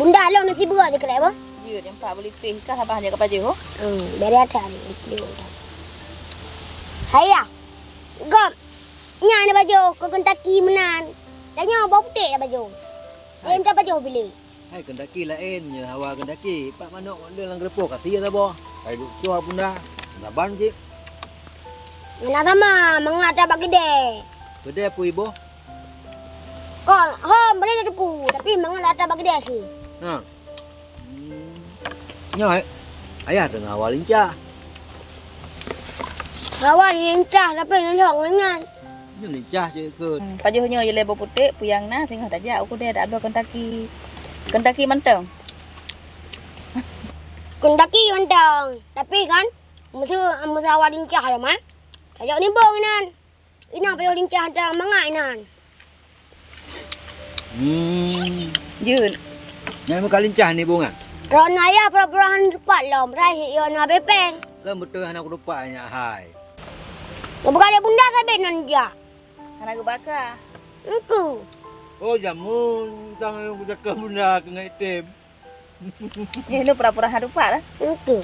Bunda lo nasi berat je kelak apa? Ya, dia empat boleh pay kah abah jaga baju. Dari atas ni. Saya. Gom. Nya ada baju ke Kentucky menan. Tanya bawa putih dah baju. Dia minta baju pilih. Hai Kendaki lain je hawa Kendaki. Pak manok dia lang grepo kati ya boh. Hai duk cuar bunda. Saban je. Mana sama mengata bagi gede. Gede pu ibu. Kau, boleh ada pu, tapi mengata bagi gede sih. Ha. Nyoi. Ayah dengan awal lincah. Awak lincah tapi nyolong dengan. Ni lincah je ke. Pajuhnya je lebo putih, puyang na tengah tak jak aku dia ada Kentucky. Kentucky mantang. Kentucky mantang. Tapi kan mesti awak lincah lah mah. Tajak ni bong nan. Ina payo lincah dah mangai nan. Jun. Nyai muka lincah ni bunga. Ron ayah perahan cepat lah. Meraih yo na bepeng. Kan betul anak rupanya hai. Bukan ada bunda sabit nan dia. Anak bakar. Itu. Oh jamun tang aku jaga bunda ke ngai tem. Ni lu pura-pura harupat lah. Itu.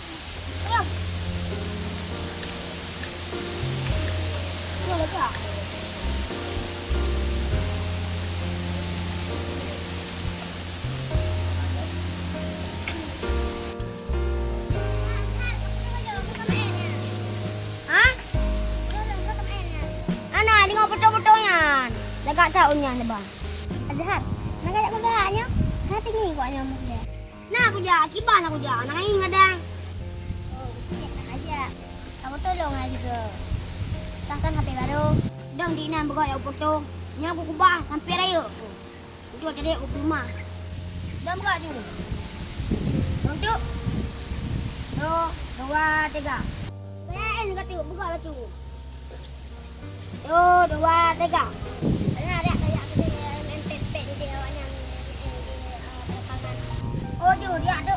Dekat tahunnya ni bang. Azhar, nak ajak kau dahanya. Nak tinggi kau nya muda. Nah aku jak, kiban aku jak. Nak ingin ngadang. Oh, betul nak ajak. Aku tolong lagi ke. Takkan HP baru. Dong di nan bergaya foto. Nya aku kubah sampai raya. Itu ada aku rumah. Dong bergaya dulu. Untuk. 2, 3. Saya nak tengok bergaya baju. 2, 3. Oh, dia ada.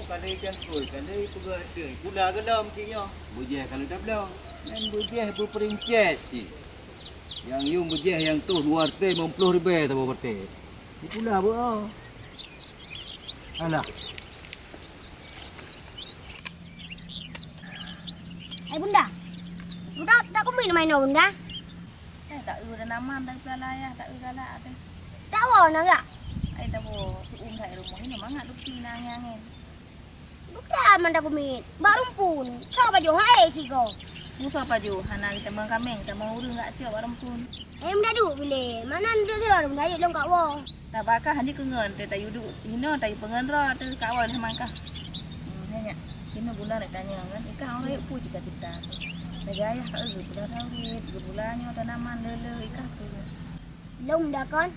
Kali kan kul, kali pegah ada. Pula gelam ciknya. Bujeh kalau dah belah. Dan bujeh berperinces si. Yang yung bujeh yang tu luar teh 50 ribu tak apa berteh. Ni pula apa? Alah. Bunda. Bunda tak kumi main no bunda. Tak ada nama tak pelalaya, tak ada galak ada. Tak wa nak gak. Ai tak bo tak rumah ni mangat dupi nang-nangin. Bukan manda kumi. Baru pun. Sa baju hai si ko. Musa paju hana kita mengkameng kita mau urang gak cio barang pun. Bunda duk bile. Mana ndu sira bunda yuk long kat wa. Tak bakah hanya kengen te tayu duk. Ino tayu pengen ro te kawan mangkah. Hanya kena bulan nak tanya kan. Ika orang pu cita-cita. Negaya tak ada bulan sawit, bulannya tanaman lele ika tu. Long dah kan.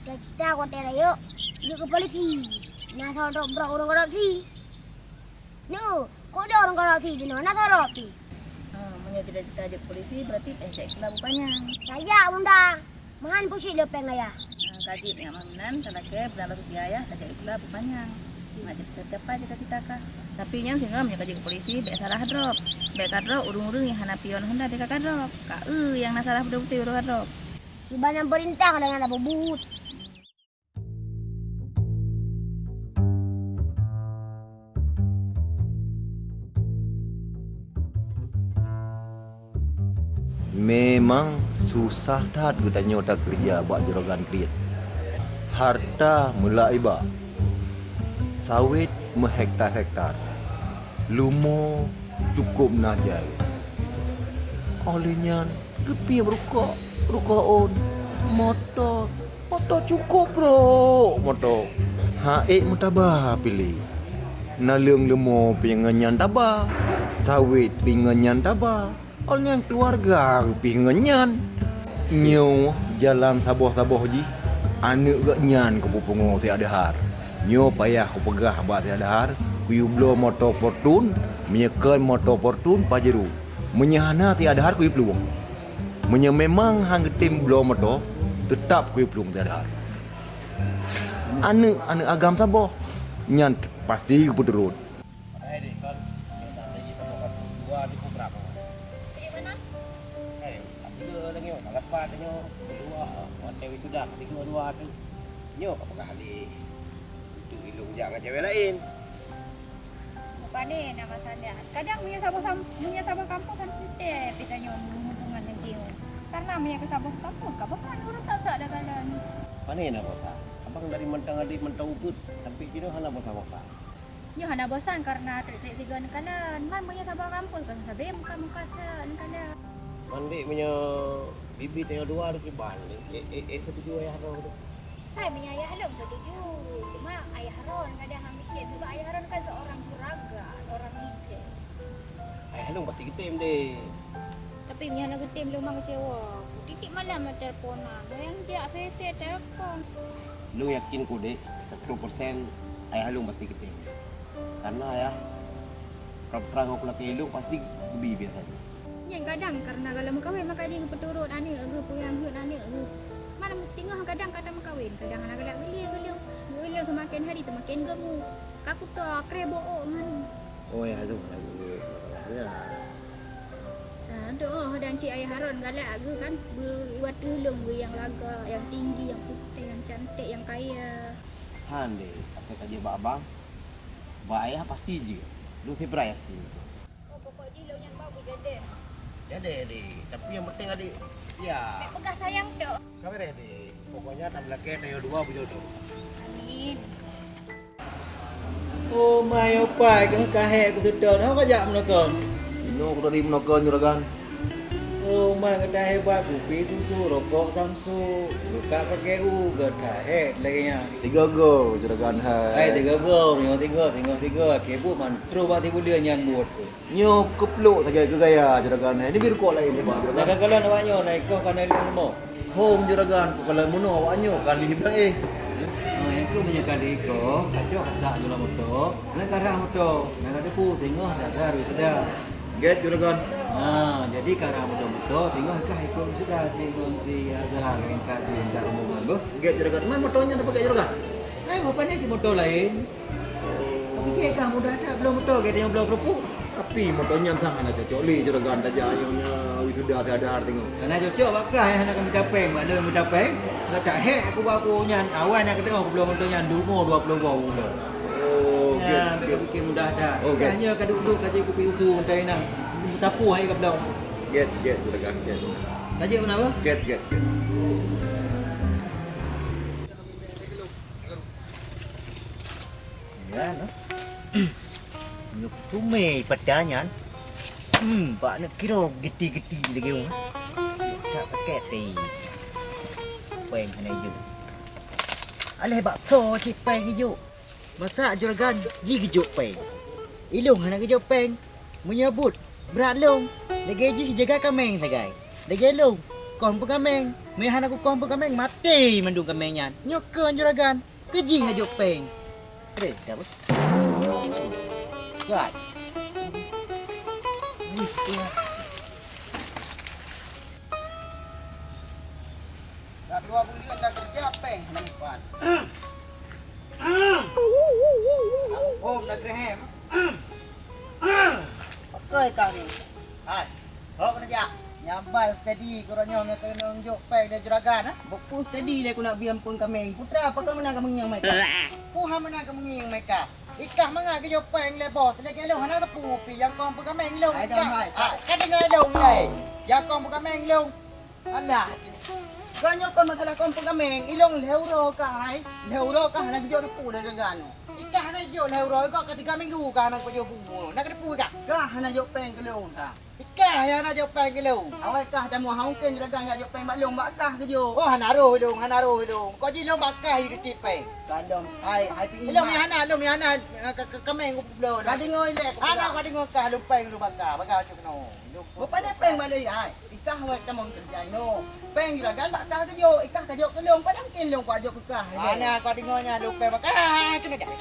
Kita ko tera yuk. Yuk ke polisi. Nak sorok bro orang korupsi. No, kau ada orang korupsi di mana korupsi? Punya cita-cita je polisi berarti cek kelab panjang. Saya bunda. Mahan pusing lepeng ayah. Kaji dengan maminan tanah ke berapa rupiah tak cek kelab panjang. Macam tercapai cita-cita kah. Tapi yang singgah punya kaji ke polisi baik salah drop. Baik drop urung-urung yang hanapion hendak dekat drop. Kak yang nak salah betul-betul urung drop. Ibanan perintah dengan apa but. Memang susah dah kita nyota kerja buat juragan kreat. Harta mula iba. Sawit mehektar-hektar. Lumo cukup najai. Olehnya kepi berukok, on. Motor cukup bro, motor. Haik mutabah pilih. Nalung lumo pengenyan tabah. Sawit pengenyan tabah. Oleh keluarga pingenyan nyo jalan saboh-saboh ji anak gak nyan ke pupungo si adahar nyo payah ku pegah ba si adahar ku yublo motor fortun menyekan motor fortun pajeru menyahana si adahar ku yubluang menye memang hang tim blo motor tetap ku yubluang si adahar anak agam saboh nyan pasti ku turun. Dua di berapa? Pergi mana? Tiga lagi, kalau empat tanya dua, hotel sudah tiga dua tu. Nyok apakah hari itu ilung jangan cewek lain. Apa ni nama saya? Kadang punya sahabat kampung kan kita pitanya hubungan yang dia. Karena punya sahabat kampung orang tak ada kalan. Mana nak bosan? Abang dari mentang ubud sampai kini hana bosan. Yo hana bosan karena trik tiga kalan. Man punya sahabat kampung kan sabe muka kalan. Mandi punya bibi tengah dua ada kiban. Setuju ayah orang tu. Hai punya ayah Harum setuju. Cuma ayah Haron kadang mikir juga ayah Haron kan seorang juraga, orang hijau. Ayah long pasti kita deh. Tapi punya anak getim lumang kecewa. Titik malam nak teleponan. Yang dia face telefon. Lu yakin ku dek 100% ayah long pasti kita. Karena ayah perang aku laki lu pasti bibi biasa. Yang kadang karena kalau mau kahwin maka dia peturut ani age puyang hut ani age. Mana mesti ngah kadang mau kahwin, kadang anak gelia semakin hari semakin gemuk. Kaku tu krebo man. Oh ya tu. Ya. Nah, dan si ayah Haron galak age kan buat tulung yang laga, yang tinggi, yang putih, yang cantik, yang kaya. Han deh, asal kerja abang. Ba ayah pasti je. Lu seberapa yakin? Oh, pokok dia yang bagus jadi. Jadi, tapi yang penting adik ya. Mek pegah sayang tu. Kami ready. Pokoknya tak belakang tanya dua berjodoh. Amin. Oh my opai kan kahek ku sedar hau kajak menokon. Ino aku dari menokon juragan. Oh my kada hebat kopi susu rokok samsu. Luka pakai ke kahek lagi nya. 3 go juragan Hai tiga go, tengok tiga. Kebu man tro ba tibu dia nyan buat tu. Nyo kepluk saja ke gaya juragan. Ini biru kok lain ni bang. Nak kakalan awaknya naik kau kana limo. Home juragan kalau muno awaknya kali bilang Oh, yang tu punya kali ko, kacau kasak jula motor. Nak karah motor. Nak ada pu tengok ada ru sudah. Get juragan. Jadi karah motor tengok kah ikut sudah si Azhar yang kadi yang umum bu. Get juragan. Mana motornya ada pakai juragan? Bapa ni si motor lain. Tapi ke kah mudah ada belum motor ke dia belum kerupuk. Tapi motornya sangat ada cocok juragan saja ayahnya wisuda ada tengok. Karena cocok bakal yang nak mencapai, mana mencapai. Enggak tak hek aku nyan awal nak tengok aku belum motornya dumo 20 bau dah. Oh, Ya, get. fikir mudah dah. Oh, get. Hanya ka duduk kaji kopi utu entai nang. Tapu hai ka belum. Get juragan get. Kaji kenapa? Get. Ya, no. Nyuk tume padanya. Pak nak kira geti-geti lagi oh. Tak pakai ti. Peng kena ju. Aleh bak so ci peng ju. Masa juragan gi gejuk peng. Ilung hana gejuk peng. Menyebut berat long. Lagi ji jaga kameng sagai. Lagi long kon pengameng. Me hana ku kon pengameng mati mandung kamengnya. Nyokeun juragan. Keji gejuk peng. Terus dah bos. Right. Dah 2 bulan dah kerja peng nampan. Oh, dah grehem. Pakai kami. Hai. Kau kena jak. Nyambal steady korang yang kena unjuk peng dan juragan ah. Boku steady dia aku nak biam pun kami. Putra apa kau menang kami yang mereka? Puha menang kami yang mereka. Ikah mengah ke jopeng le bos. Lagi long hana tepu pi yang kong pekameng long. Hai dah hai. Kan dengar long le. Yang kong pekameng long. Alah. Ganyo kau masalah kong pekameng ilong leuro kai. Leuro kah nak jo tepu dah dengan. Ikah hana jo leuro kau kasih kami gu kah nak jo bumu. Nak tepu kah? Kah hana jopeng ke long kah. Ikah yang nak jopeng ke long. Awak kah dah mau hangken juragan nak jopeng mak long mak kah ke jo. Oh hana ro long. Kau ji long bakah hidup tipeng. Kandom. Hai pi. Long yang hana kameng ku blo. Kadi ngoi lek. Ana kadi ngoi kah lupeng lu bakah cu keno. Bapa dah peng balik hai. Ikah awak tamong kerja no. Peng juragan bakah ke jo. Ikah ke jo ke long padang kin long ku ajo ke kah. Ana kadi ngoinya lupeng bakah. Hai kena dak.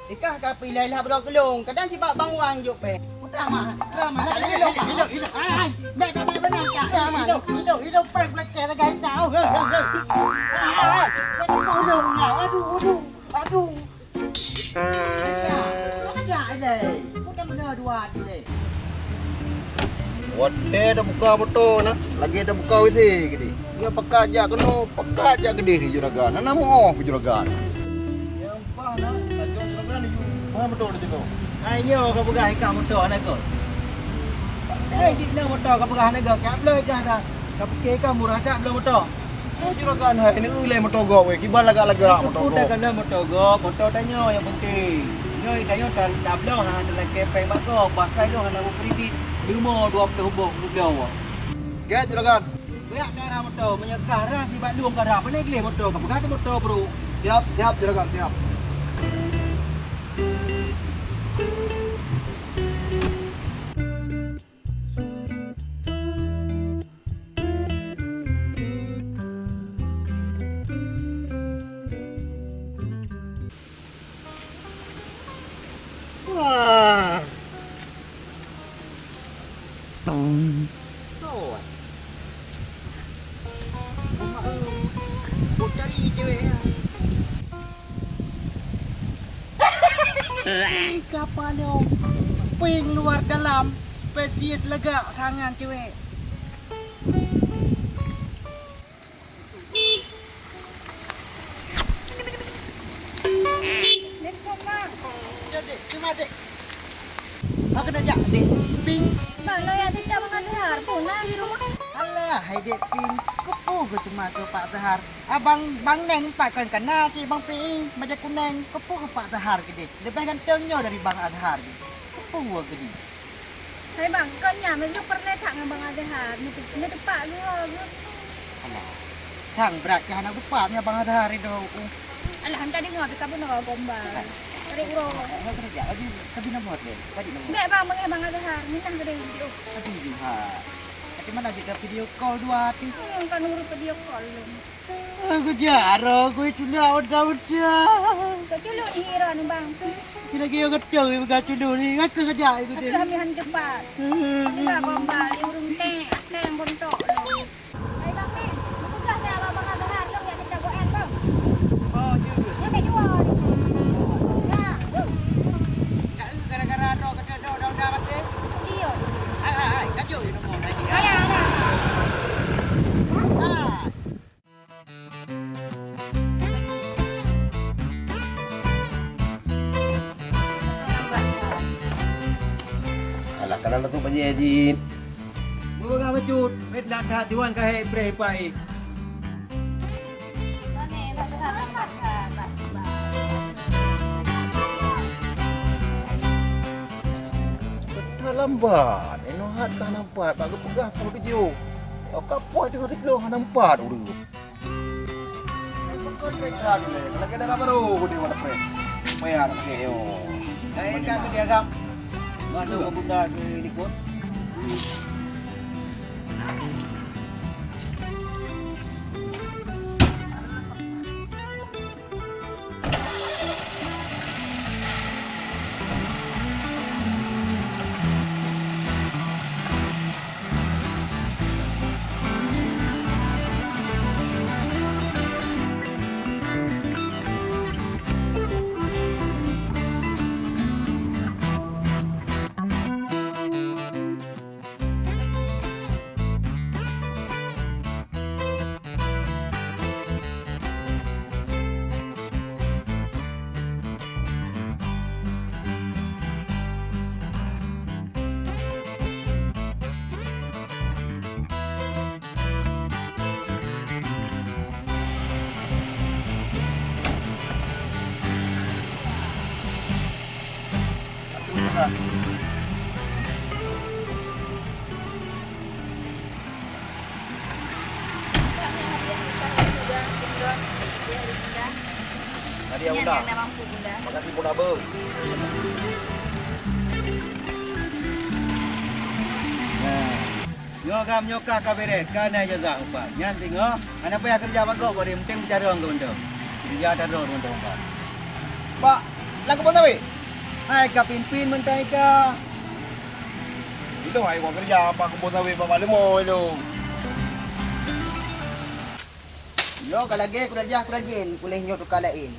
Ikah ka pilih lah bro kelong. Kadang si bang wang juk pe. Drama. Ilok. Ai. Mek benang ka. Ilok pek plek ke gai tau. Mek tolong lah. Aduh. Ada le. Udah mana dua hati le. Wate dah buka motor nak. Lagi dah buka wisi gede. Dia pekat je gede di juragan. Nama oh juragan. Yang pah nak. Tajam juragan ni. Mana motor dia tu? Ayo kau pegang ikan motor nak kau. Di nak motor kau pegang nak kau. Kau boleh dah dah. Kau fikir kan murah tak belum motor. Oh juragan hai ni ulai motor go we. Kibal lagak-lagak motor Aku go. dah kena motor go. Motor tanya yang penting. Nyoi tanya tak belum hang dalam kepeng bak kau. Pakai lu hang nak kredit 5-20 hubung belum. Ke juragan. Banyak darah motor menyekah rah si bak luang garah. Apa ni motor kau pegang motor bro. Siap juragan siap. Wah. Kapal yang ping luar dalam spesies lega tangan cewek. Dek, cuma dek. Aku nak jak dek ping. Bang, lo ya tidak mengadar punah di rumah. Alah, hai dek ping. Kupu ke cuma ke Pak Zahar. Abang bang Neng Pak kan kena cik bang ping. Macam kuneng. Kupu ke Pak Zahar ke dek. Lebih gantengnya dari bang Azhar. Kupu ke dek. Hai bang, kau nyampe lu pernah tak dengan bang Adhar? Ini tepat lu. Alah. Sang berat ke anak bupatnya bang Azhar itu. Alah, tadi ngopi kamu nak gombal. Tadi uro. Aku kerja tapi nak buat deh. Tadi nak buat. Dek bang, bang Adhar, minang gede video. Tadi ha. Tapi mana jika video call dua hati. Kan nurut video call lu. Aku jaro, aku cula udah. Kau culuk ni hero ni bang. Kira kira kecil ni bukan cula ni. Aku kerja itu Aku deh. hamihan cepat. Kita gombal, yang urung teng bontok lu. Hai bang ni, tugas saya bang Adhar lu yang kita goen bang. Oh, juga. Yang kedua. Ya, Gara-gara ada kata dah mati. dia. Hai, kacau ni nombor lagi. Ada. Alah kanan tu panji Jin. Bukan macut. Met nak dah tuan ka hai bre pai. Lambat. Eno hat kah nampat. Pak pegah pun video. Kau kapoi tengok di belakang nampat uru. Kau dekat ni. Kalau kita dah baru di mana pre. Payah nak ke yo. Hai kan tu dia gam. Mana bunda ni ikut. Tadi yang bunda. Makasih bunda bang. Nyokam nyokak kabere kana jaga umpa. Nyan tengok, anak payah kerja bago bari penting bicara orang benda. Kerja ada orang benda umpa. Pak, lang kebun tawi. Hai ka pimpin mentai ka. Itu hai gua kerja apa kebun tawi Pak Malemo itu. Lo kalau lagi aku dah jah aku lajin, boleh nyok tukar lain.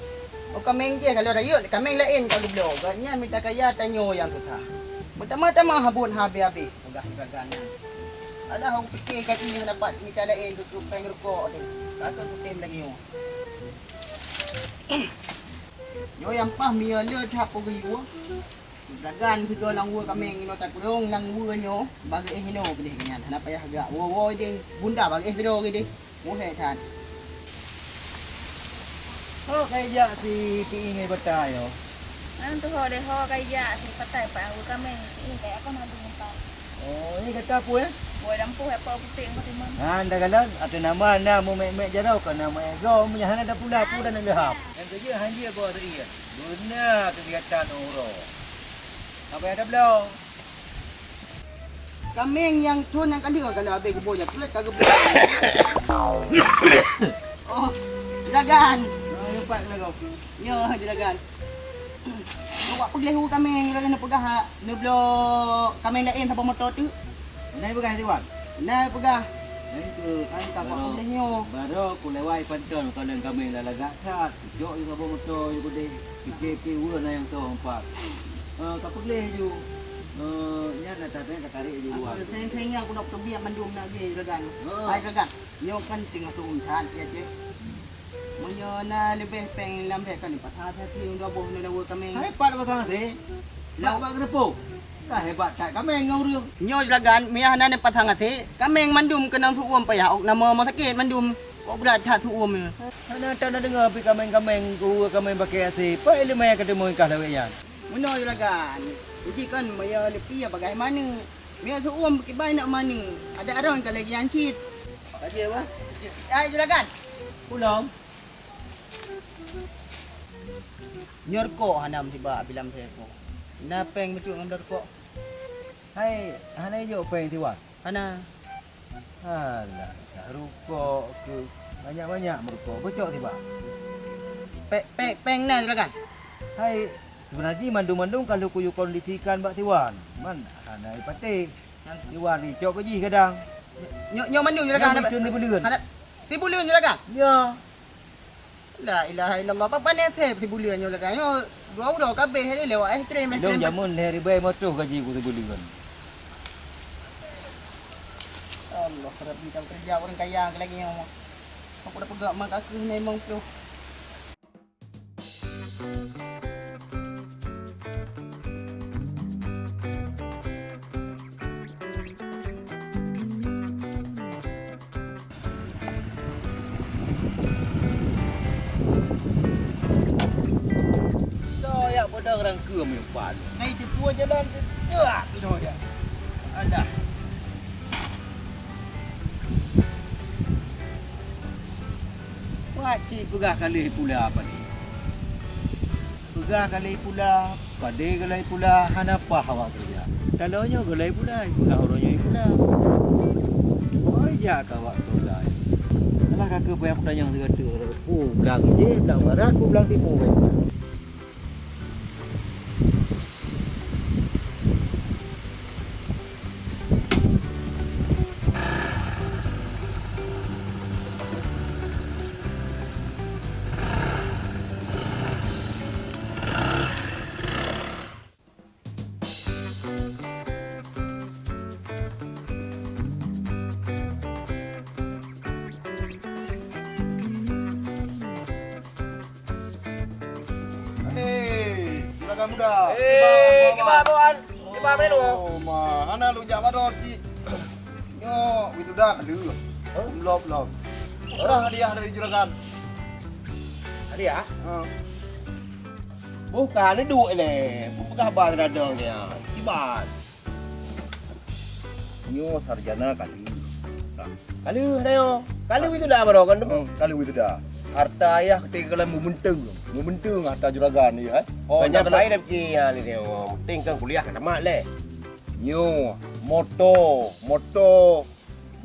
Oh kameng je kalau raya, kameng lain kalau beliau. Agaknya minta kaya tanyo yang susah. Pertama-tama habun habis-habis. Udah juragan. Alah orang fikir kat ini dapat minta lain tutup peng rokok ni. Kata tu tem lagi yo. Yo yang pah mia le thap pergi yo. Juragan kita lang wo kameng no tak kurung lang wo nyo bagi hino boleh kenyan. Nak payah agak. Wo ding bunda bagi video ke ding. Mo he than. Oh kaya si ingai betul yo. Nanti ho deh ho kayak si patai pak aku kami ini kayak aku nanti minta. Oh ini kata apa ya? Boleh dampu apa pusing mati man. Anda kalan atau nama anda mau mek jarau kan nama ego menyahana ada pula dan lehap. Yang kerja hanya bawa dia. Benar kegiatan orang. Apa ada belum? Kameng yang tuan yang kali kalau habis kebonya kelet kagak boleh. Oh, juragan. Oh, lupa lah kau. Yo, juragan. Buat pergi hu kameng lagi nak pegah nak belo kameng lain tanpa motor tu. Ini bukan Tuan. Nah pegah. Itu Kan tak kau boleh nyo. baru aku lewat panton kalau kami dah lagak kat. Jok juga bawa motor juga deh. Fikir wah yang tu empat. Tak boleh ju. Nya nak tarik di luar. Saya aku nak pergi mandum nak pergi juragan. Oh. Hai juragan. Nyo kan tengah tu untan ya je. Munyo na lebih peng lambe kan patah hati unda boh na lawa kameng. Hebat apa sih? Lawak gerepuk. Dah hebat tak kami ngau Nyo juragan miah na ne patang ate. Kameng mandum kenang suum payah ok nama masakit mandum. Kok berat tak suum ni. Mana tak nak dengar pi kameng ku kameng pakai asi. Pa ile mai ketemu kah lawak yan. Munyo juragan. Jadi kan maya lepi ya bagaimana? Miah suum pakai baik nak mana? Ada orang kalau lagi ancit. Tadi apa? Hai juragan. Pulang. Nyorko hanam tiba bilam saya ko. Na peng mencuk ngam ko. Hai, hanai jo peng tiwan. Ana Alah, dah rukuk ke banyak-banyak merukuk. Bocok tiba. peng na juragan. Hai, sebenarnya mandung-mandung kalau kuyu kondisikan bak tiwan. Man, hanai pati. Tiwan ni cok keji kadang. Nyo mandum juragan. Ni bulan. Ada 10 bulan juragan. Ya. La ilaha illallah. Apa ni teh 10 bulan juragan. Yo dua udah kabeh ni lewat trem Dong jamun hari bayi motor gaji ku 10 bulan. Allah harap kita kerja orang kaya lagi yang aku dah pegak mak aku memang tu. Ya pada orang ke mempan. Hai di puan jalan dak tu dia. Ada. Pakcik pegah kali pula apa ni? Pegah kali pula, pada kali pula, hanapa awak kerja? Kalaunya kali pula, pegah orangnya pula. Wajah kawak tu lah. Alah kakak payah pula yang segala. Oh, belang je, belang barat, belang timur. Juragan muda. Kiba bawan. Kiba apa lu? Oh, ma, ana lu jak badot ji. Yo, itu dah lu. Lop. Dah hadiah dari juragan. Hadiah? Ha. Bukan ni duit ni. Bukan abang dadang dia. Kiba. Nyo sarjana kali. Kali ada yo. Kali itu dah baru kan. Kali itu dah. Harta ayah ketika kalian membentung harta juragan ni, Oh, banyak baik dah pergi ni dia. Penting kan kuliah kat tamat le. Nyo, moto,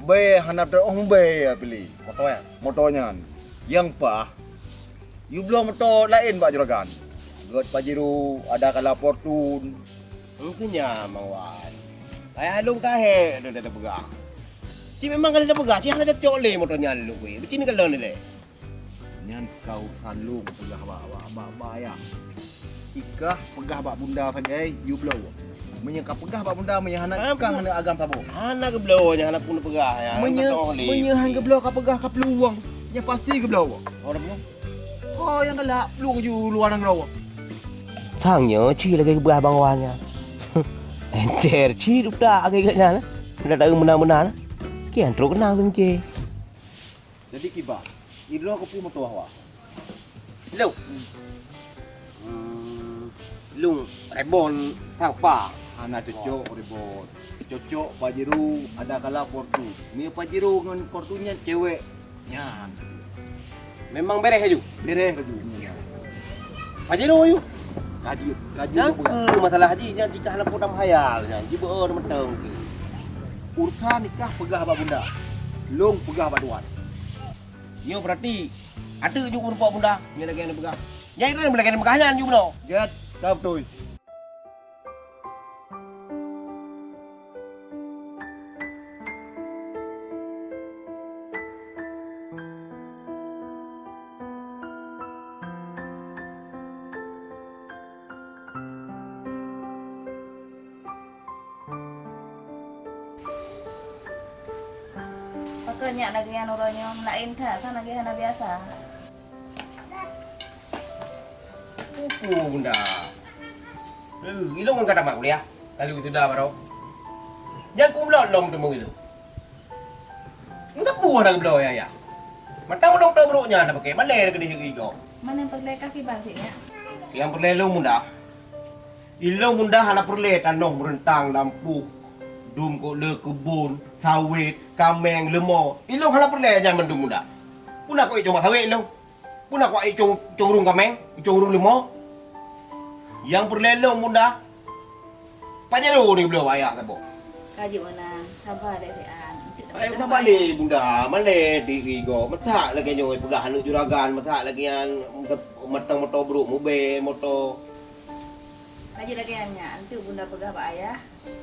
be hanap ter be pilih. Motor ya. Motonya, yang pah, you belum motor lain pak juragan. God Pajero, ada kala Fortune. Mungkinnya mawan. Kayak halung tahe dah pegang. Ci memang kalau dah pegang, ci hanya cok le motornya lu kuy. Begini kalau ni le. Nyan kau salung pegah bak ayah. Ikah pegah bak bunda pakai you blow. Menyangka pegah bak bunda menyahanak kang hana agam sabo. Hana ke blow nya hana pun pegah ya. Menyahan ke blow ka pegah ka peluang. Yang pasti ke blow. Orang pun. Oh yang galak peluang ju luar nang blow. Sang nhớ chi là cái bữa bang hoan nha. Encer chi lúc đã cái nha. Dah dah menang-menang. Kian teruk kenal tu ke. Jadi kiba. Iblo ko pu moto hawa. Lu. Lung rebon thao pa. Ana cocok ribut. Cocok pajiru ada kala portu. Mi pajiru ngan portunya cewek. Nyan. Memang beres ju. Dereh ke ju. Pajero yu. Kaji Yang ke masalah haji yang jika hana podam hayal nya. Ji beur menteng ke. Urusan nikah pegah bak bunda. Long pegah bak duan. Yo berarti ada ju rupa bunda. Nya lagi yang pegah. Nya itu lagi yang pegahnya ju bro. Get tap tu. Pakanya lagi yang uronyo lain dah sana lagi hana biasa. Kuku bunda. Ilong kan kata mak kuliah. Kalau itu dah baru. Jangan kumlot long tu mung itu. Enggak buah nak blow ya ya. Matang dong tahu beruknya ada pakai mana ada kedih ego. Mana yang perlu kaki bangsiknya? Yang perlu ilong bunda. Ilong bunda hana perlu tanong berentang lampu. Dum ko le kebun, sawit, kameng, lemau. Ilong hana perlu jangan mendum bunda. Puna ko icong sawit ilong. Puna ko icong rung kameng, icong rung lemau. Yang perlu ilong bunda. Pajero ni blow ayah sabo. Kaji mana sabar deh an. Ayo tak balik bunda, mana di ego. Matak lagi nyoy pegahan lu juragan, matak lagi yang matang motor beruk mobil motor. Kaji lagi hanya nanti bunda pegah pak ayah.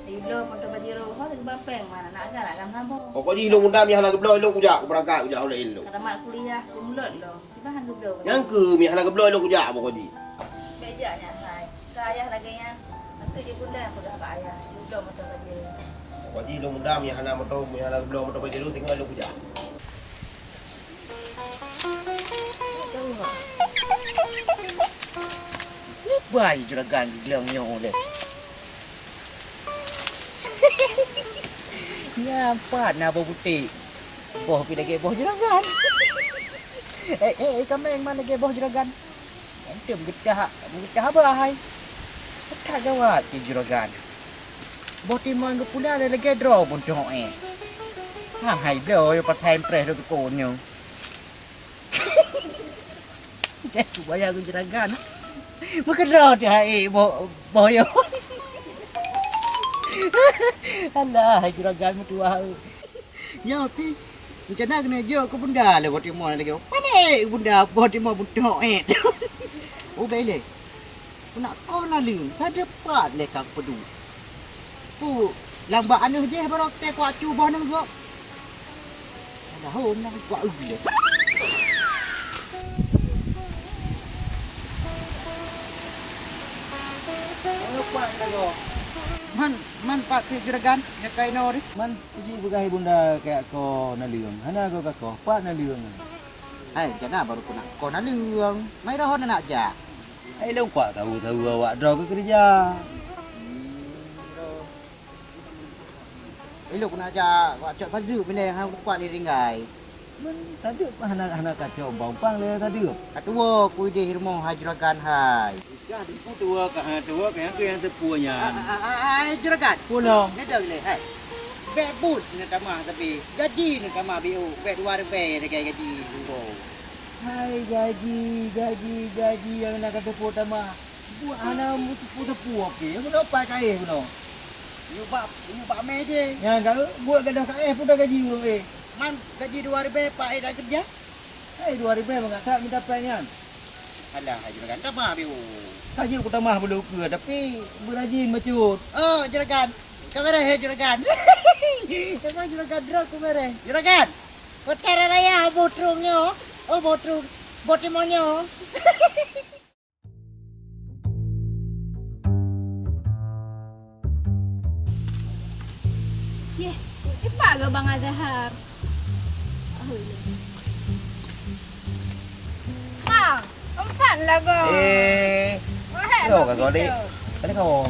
Ilo motor bajiro, kau lagi bapeng mana nak ajar nak kamu. Pokoknya ilong bunda mi hala gebloy ilong kujak berangkat kujak oleh ilong. Kata mak kuliah, kumulot lo. Kita han geblo. Yang ke mi hala gebloy ilong kujak pokoknya. Bejanya saya lagi yang nanti di bunda yang pegah pak ayah. Geblo motor bajiro. Pokoknya ilong bunda mi hala gebloy motor bajiro tinggal ilong kujak. Baik juragan gelong nyong deh. Nyapa na boh putih. Boh pi lagi boh juragan. Kameng mana lagi boh juragan? Ente getah bahai. Tak gawat ti juragan. Boh timon ke pula lagi draw pun cong Hang hai blo yo pat sempre do ko nyo. Ke bayar ke juragan. Maka draw ti hai boh yo. Alah, juragan tua. Ya, pi. Macam nak kena jo ke bunda le buat timur lagi. Pane bunda buat timur budak Oh, bele. Ku nak kau nak lu. Sada pat le kak pedu. Pu, lambat anu je baru te ku acu bah nang go. Ada hon nak ku au le. Lupa nego. Man pak si juragan ya kai no ri. Man uji begahi bunda kayak ko naliung. Hana ko kako, pak naliung. Hai, jana baru ku nak kau nak liung. Mai dah hon nak ja. Ai long pak tahu awak draw ke kerja. Elok nak ja, wak cok padu bila hang kuat ni ringgai. Man tadi hana kacau bang le tadi. Atua ku di hirmo hajuragan hai. Ya di tua ka yang ke yang tepunya. Ai juragan. Puno. Ni dah le hai. Bek but ni tamah tapi gaji ni tamah BO. Bek 2 rupiah dekat gaji tu. Hai gaji yang nak kata pota mah. Buat hana mutu okey. Aku dapat kai puno. You pak me je. Yang kau buat gadah kai pun dah gaji puno Man gaji 2 rupiah pak dah kerja. Hai 2000 mengak tak minta penyan. Alah juragan tamah BO. Saja aku tamah belum ke tapi berajin macut. Oh juragan. Kamera he juragan. Kamera juragan drone kamera. Juragan. Kau cara raya botrungnya. Oh botrung. Bot demonyo. Ye, ipa ga Bang Azhar? Bang, empat lah go. Wahai Yo kagak dik. Kan kau.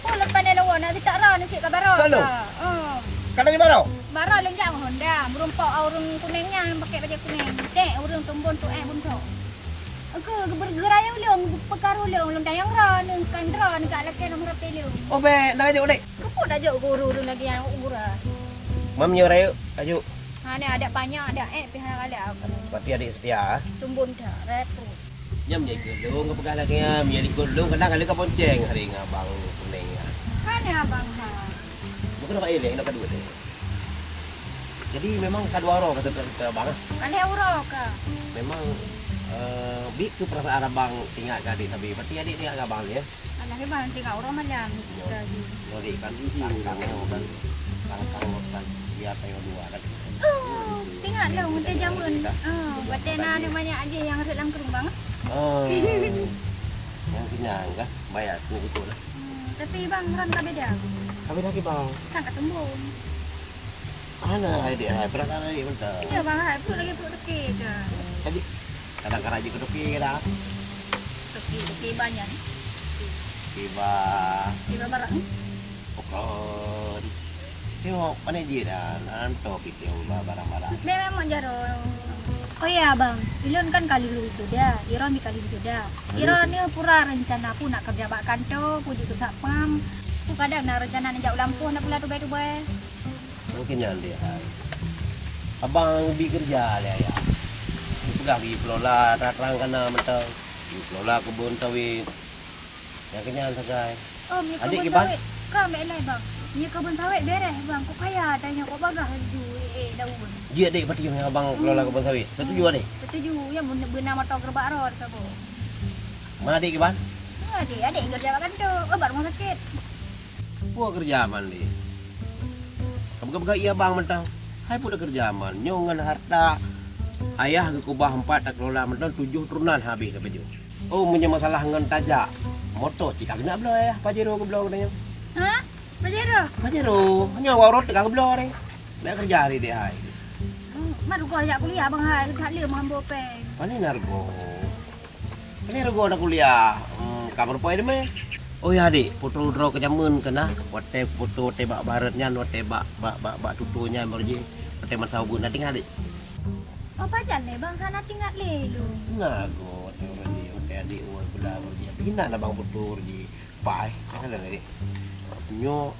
Oh, lepas ni lawan nak tak rau nak cik ke baro. Kalau? Oh. Kan ni baru. Baro lenjak Honda, merumpok urung kuningnya pakai baju kuning. Dek urung tumbun tu bunso. Aku bergerai ulang perkara ulang dayang ra nang kandra nak laki nomor pelio. Oh be, nak ajuk dik. Keput aja guru lagi yang ura. Mam nyorai ajuk. Ha ni ada banyak ada pihak ada Berarti adik setia. tumbun dah repro. Nyam je gelung ke pegah lagi ya, mi gelung kadang kali ka ponceng hari ngabang kuning. Ha ni abang ha. Bukan nak eleh nak kedua tu. Jadi memang kadua orang kata bang. Kali euro ka. Memang big tu perasaan abang tinggal ke adik tapi berarti adik tinggal ke abang ya. Anak ni bang tinggal euro malam. Adik kan kangkang kan biar tengok dua kan. Oh, tinggal lah untuk jamun. Oh, batena ni banyak aja yang dalam kerubang. Oh. Yang kenyang kah? Bayar tu betul lah. Tapi bang ran tak beda. Kami lagi bang. Kan ketumbun. Mana adik hai perasaan adik betul. Ya bang, hai pun lagi pun dekik ke. Jadi kadang-kadang je kedoki dah. Dekik banyak. Tiba Tiba barang. pokok. Tengok mana je dah. Nanto kita barang-barang. Memang jaro. Oh ya bang, Ilon kan kali dulu sudah, Iron di kali sudah. Iron ni pura rencana pun nak kerja bak kantor, puji ke sapam. Aku kadang nak rencana nak jauh lampu nak pula tubai-tubai. Mungkin yang dia hai. Abang bi kerja lah ya. Pegang bi pelola terang kana mentang. Bi pelola kebun sawit. Yang kenyang sagai. Oh, ni Adik kebun gimana? sawit. Kau ambil lain bang. Ni kebun sawit beres bang. Kau kaya tanya kau bagah duit daun. Dia adik berarti yang abang pelola kebun sawit. Setuju adik? Setuju yang benar motor gerbak road sabo. Mana adik gimana? Adik kerja bak kantor, obat rumah sakit. Puak kerja aman dia. Kamu iya bang mentang. Hai pun dah kerja aman. Nyongan harta ayah ke kubah 4 tak kelola mentang 7 turunan habis dah baju. Oh punya masalah dengan tajak. Motor cik kena belah ayah. Pajero ke belah katanya. Ha? Bajero. Pajero. Hanya warot tak belah ni. Nak kerja hari dia hai. Mak kau ajak kuliah bang hai, tak leh mambo peng. Pani nargo. Pani nargo nak kuliah. Kabar poin deh. Oh ya adik, foto draw kejamun kena. Wate foto tebak baratnya, wate bak tutunya berje. Wate masa ubun nanti adik. Apa jalan bang sana tinggal le lu. Nago, wate orang dia, wate adik uang pula berje. Bina lah bang foto berje. Pai, kan ada adik. Nyo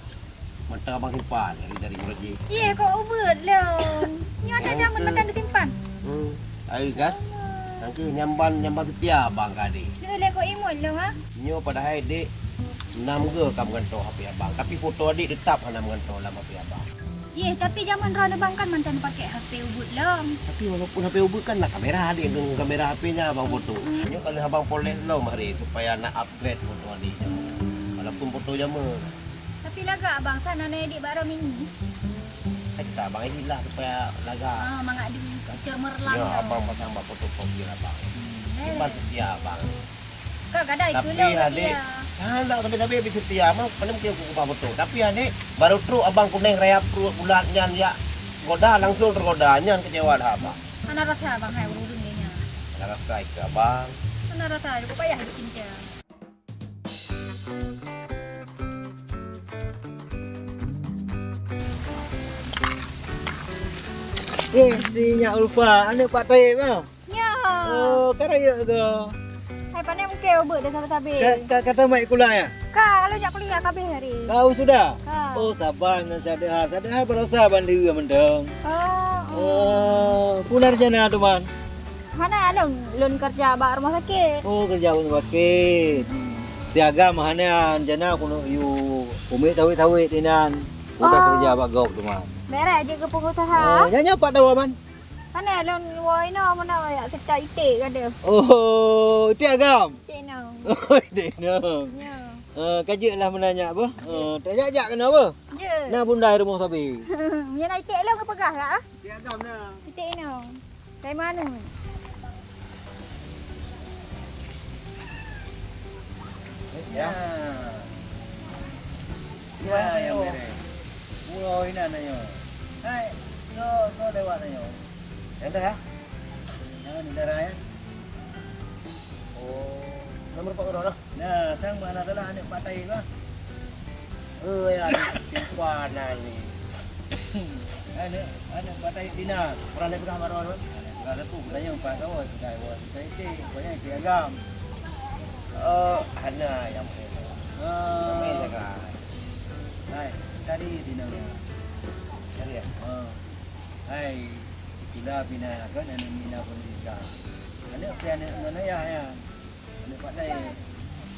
mata abang simpan dari berje. Ye kau ubud lon. Ni ada zaman makan disimpan. Air kan? Nanti nyamban setia bang adik. Ni le kau imut lo ha. Nyo pada hai dek 6 ke kamu gantung HP abang. Tapi foto adik tetap kena gantung dalam HP abang. Ye tapi zaman rana bang kan mantan pakai HP ubud lom. Tapi walaupun HP ubud kan nak kamera adik dengan kamera HP-nya abang foto. Nyo kalau abang poles lo mari supaya nak upgrade foto adik. Walaupun foto jaman. Tapi laga abang sana nak edit baru mini. Kita abang ini lah supaya laga. Ah mangak di cermerlang. Ya abang pasang bak foto kopi abang. Simpan setia abang. Kau kadang itu Tapi lo adik, kalau tapi habis setia mah paling mungkin aku kubah betul. Tapi adik baru truk abang kuning raya bulatnya ya goda langsung tergoda nyan kecewa dah abang. Mana rasa abang hai urung nya. Nak kai ke abang. Mana rasa aku payah dicinta. Si Nyak Ulfa, anak Pak Taib ah. Ya. Oh, karaya ke? Hai pandai mungkin ubud dah sabe-sabe. Kata mai kuliah ya? Kak, kalau jak kuliah kabeh hari. Kau sudah? Ha. Oh, sabar nan sadar. Sadar berusaha bandu mendeng. Oh. Oh, punar jana tu man. Hana lon kerja bak rumah sakit. Oh, kerja pun bakit. Tiaga mahana jana kuno yu umi tawi-tawi tinan. Buka kerja bak gop tu man. Merek je ke Oh, pengusaha. nyanya Pak Dawa man. Hana lon woi no mana ya secah itik kada. Oh, tiagam. Cik no. Oh, denang. Ya. Kajik lah menanya apa? Tak jajak kenapa? Je. Nah bunda rumah sabi. Ya nak itik lah ke pegah kak? Tiagam nah. Itik no. Dari mana? Ya. Ya, yang beres. Pulau ini nanya. Hai, so lewat nanya. Yang dah ya? Yang ni darah ya. Oh, nomor Pak Uro dah. Nah, sang mana adalah anak patai lah. Ya, simpanan ni. Anak patai Dina. Orang dia pegang baru tu. Kalau tu tanya Pak kau, sudah buat kita banyak piagam. Ana yang Ah, kan. hai, tadi Dina ni. Cari ya. Hai, kita bina kan anak bina pendidikan. Anak anak mana ya? Anak patai.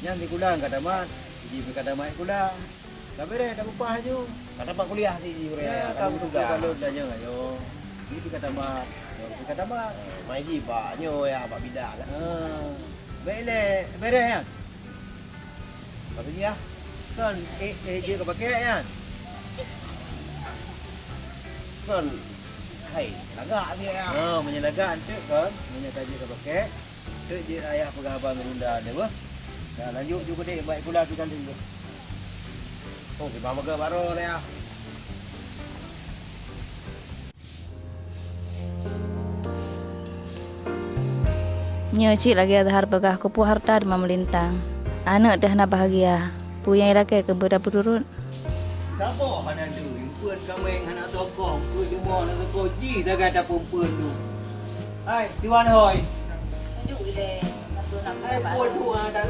Yang di kulang kata mat, di kata mat kulang. Tapi dah upah je. Kata Pak kuliah si Ure. Ya, kamu tu kalau tanya ayo. Itu kata mat. Kata mat. Mai ji Pak nyo ya Pak bidak lah. Baiklah, beres ya. Pak tu ya. Kan dia kau pakai kan? Kan. Hai, lagak dia ya. Menyelaga antuk kan, menyatakan dia kau pakai. Tu dia ayah pegawai merunda dia bah. Dah lanjut juga deh, baik pula tu kan dia. Oh, kita maga baru ya. Nyo cik lagi ada harpa kah kupu harta demam melintang. Anak dah nak bahagia. Puyang laki ke berapa turun. Siapa mana tu? Impuan kamu yang anak sokong, tu cuma nak sokong ji dah kata perempuan tu. Hai, tuan hoi. Tunjuk ile. Hai, puan tu ada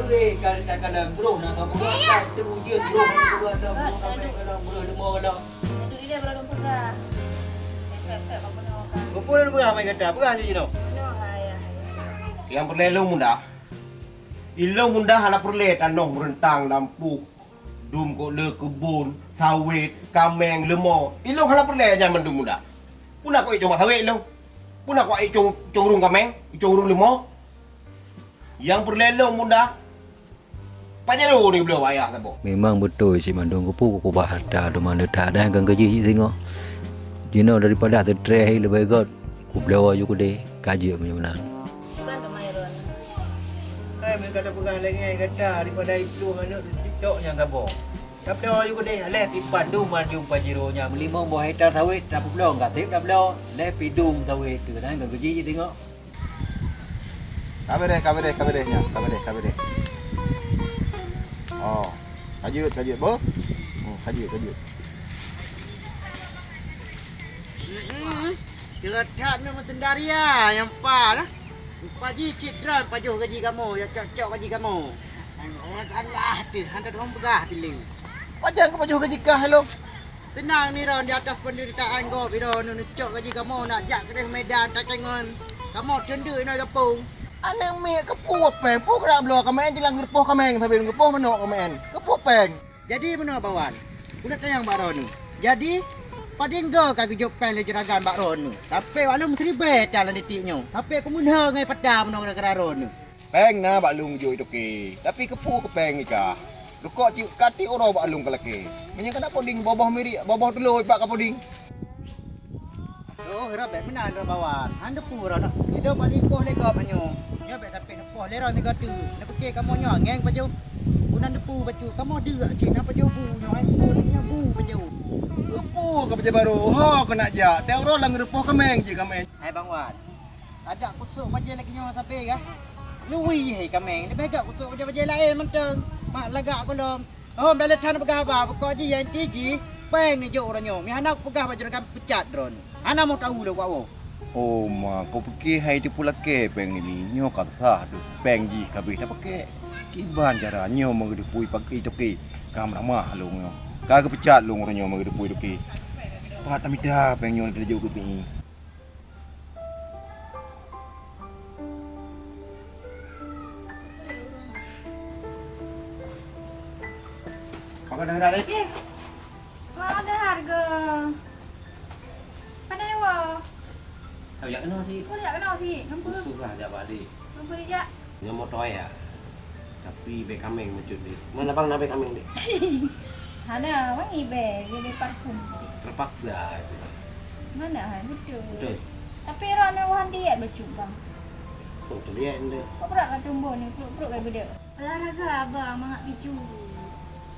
kalau bro nak apa buat tu ujian bro buat dah kalau bro demo kalau. Tunjuk ile berapa pegah. Pek apa nak kan. Perempuan tu apa kata? Apa je no? Yang perlelo muda. Ilo muda hala perle tanong rentang lampu. Dum ko le kebun, sawit, kameng, lemo. Ilo hala perle zaman dum muda. Puna ko icong sawit lo. Puna ko icong rung kameng, icong rung lemo. Yang perlelo muda. Panjaro ni beliau ayah sabo. Memang betul si mandung kupu kupu harta do mana tak ada yang gaji tengok. Jino daripada tertreh lebih god. Ku belawa juga deh kaji punya benar. Hai, mereka kata pegang lengan kata daripada itu anak TikTok yang gabung. Tapi orang juga deh, leh di Bandung maju pajironya 5 buah hektar sawit dah belum enggak tip dah belum. Leh pidung sawit tu kan enggak gaji je tengok. Kabe deh nya. Kabe deh. Oh. Kajut bo. Kajut. Celedak ni macam daria yang pa lah. Paji citra pajuh gaji kamu, ya cocok gaji kamu. Salah tu, anda orang begah pilih. Wajan ko pajuh gaji kah lo. Tenang ni Ron di atas penderitaan kau, Ron cocok gaji kamu nak jak ke Medan tak tengon. Kamu tenduk nak kapung. Anang me kepuh peng, puh kena belo kamen jelang ngepuh kameng sampai ngepuh menok kamen. Kepuh peng. Jadi mana bawan? Udah tayang Mbak Ron ni. Jadi padin go ka gujok pen le jeragan Mbak Ron ni. Tapi wala mesti bet dalam detiknya. Tapi aku munha ngai padam no gara Ron ni. Peng na bak lung jo itu ke. Tapi kepu ke peng ika. Dukok ci kati oro bak lung kelake. Menyang kada poding boboh miri, boboh telur pak ka poding. Oh, hera bet menan ro bawan. Anda pura nak. Hidup paling poh le go manyo. Nya bet sampai poh le ron ni go tu. Nak pikir kamu nyo ngeng paju. Unan depu baju. Kamu deuk cik nak paju bu nyo ai. Bu lagi nya bu paju. Kepu ke peja baru. Ho kena ja. Te oro lang repoh kameng je kameng. Hai bang Wan. Ada kusuk baje lagi nyo sampai ke? Lui hai kameng. Lebih gak kusuk baje lain menteng. Mak lagak ko lom. Oh, bela tan pegah ba. Pekok ji yang tinggi. Peng ni jo ora nyo. Mi anak pegah baju kan pecat dron. Ana mau tahu lo kau. Oh ma, kau fikir hai tu pula ke peng ini. Nyo kata sah tu. Peng ji kabeh tak pakai. Kiban cara nyo mengedepui pakai tu ke. Kam ramah lu nyo. Kagak pecat lu orang nyo mengedepui tu ke. Pat amida peng nyo kerja ku pi. Kau dah dah lagi? Wah, ada harga. Pandai wah. Tahu jak kena si. Kau tak kenal sih. Nampak? Susah jak balik. Nampak dia. Nya motor ya. Tapi be kameng macam ni. Mana bang nak be kameng ni? Ada wangi be, jadi parfum. Terpaksa. Mana hai betul. Betul. Tapi rana wahan dia baju bang. Oh, terlihat anda. Kau berat kat tumbuh ni, perut kayak beda. Olahraga abang, mangak biju.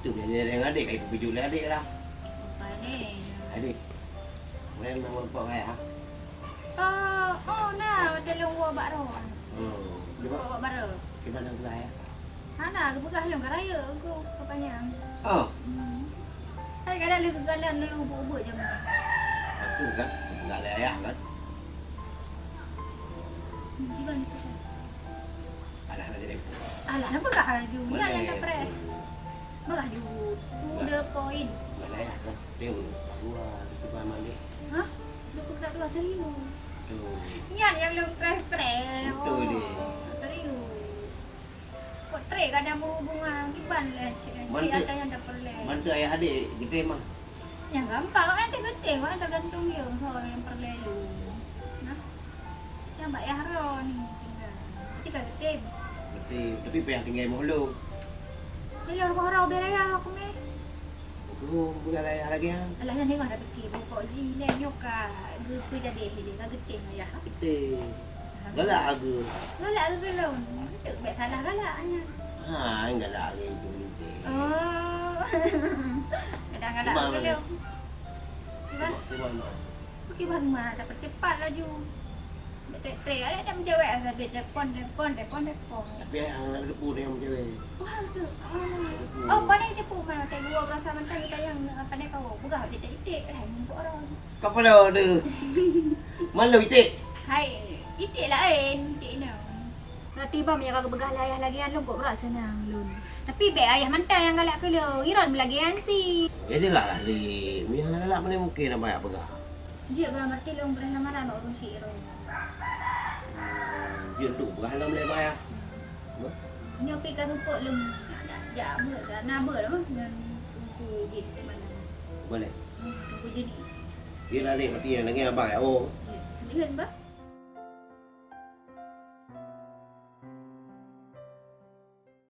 Tu dia dengan adik kai baju lah adik lah. Apa ni? Adik. Boleh memang apa kai ha? Oh, nah, ada longwa bakro. Oh, Bawa baru. gimana kai? Hana, aku begah long karaya aku kepanjang. Oh, Hai kadang lu kegalan lu ubuk-ubuk je. tu kan. Enggak ada ayah kan. Gimana tu? Alah nak jadi. Alah, apa kah ju? Ya Boleh. yang dapat. Begah ju. Tu the point. Enggak ada ayah kan. Dia dua di mana ni. Hah? Lu kedak dua serius. Tu. Nyan yang lu press-press. Betul dia. Serius. Kok tre kadang berhubungan kiban lah cik. Cik ada yang dapat le. Mantu ayah adik kita mah. Yang gampang kan gede kok tergantung dia soal yang perlelu. Nah. Yang mbak Yahron ni tinggal. Ketika gede. Betul. Tapi payah tinggal mulu. Bila aku harau beraya aku ni. Tu bukan ayah lagi ah. Alah yang tengok dah fikir pokok ji le nyoka. Gue jadi dia tak gede ayah. Betul. Galak aku. Galak ke belum? Tak baik salah galaknya. Ha, enggak lagi itu ni. Oh. Kadang galak ke belum? Gimana? Gimana? Bagaimana mana dapat cepat laju. Tre ada dah mencewek asal bet depon. Tapi yang nak depu dia macam ni. Wah tu. Oh, pandai dia pun mana tak gua rasa mentah kita yang pandai kau. Bukan dia titik lah untuk orang. Kau pada ada. Malu itik. Hai, titik lah titik ni. Berarti bam yang kau begah ayah lagi anu kok berat senang lun. Tapi be ayah mentah yang galak ke lu. Iron lagi ansi. Jadi lah di. Yang nak mana mungkin nak banyak pegah. Je bah mati lu pernah lamaran orang si Iron. Dia tu pegah dalam boleh bayar. Nyopi ka rumput lu. Ya ber dah na ber lah dan tunggu je mana. Boleh. Tunggu jadi. Dia lah ni mati yang lagi abang. Oh. Lihat bah.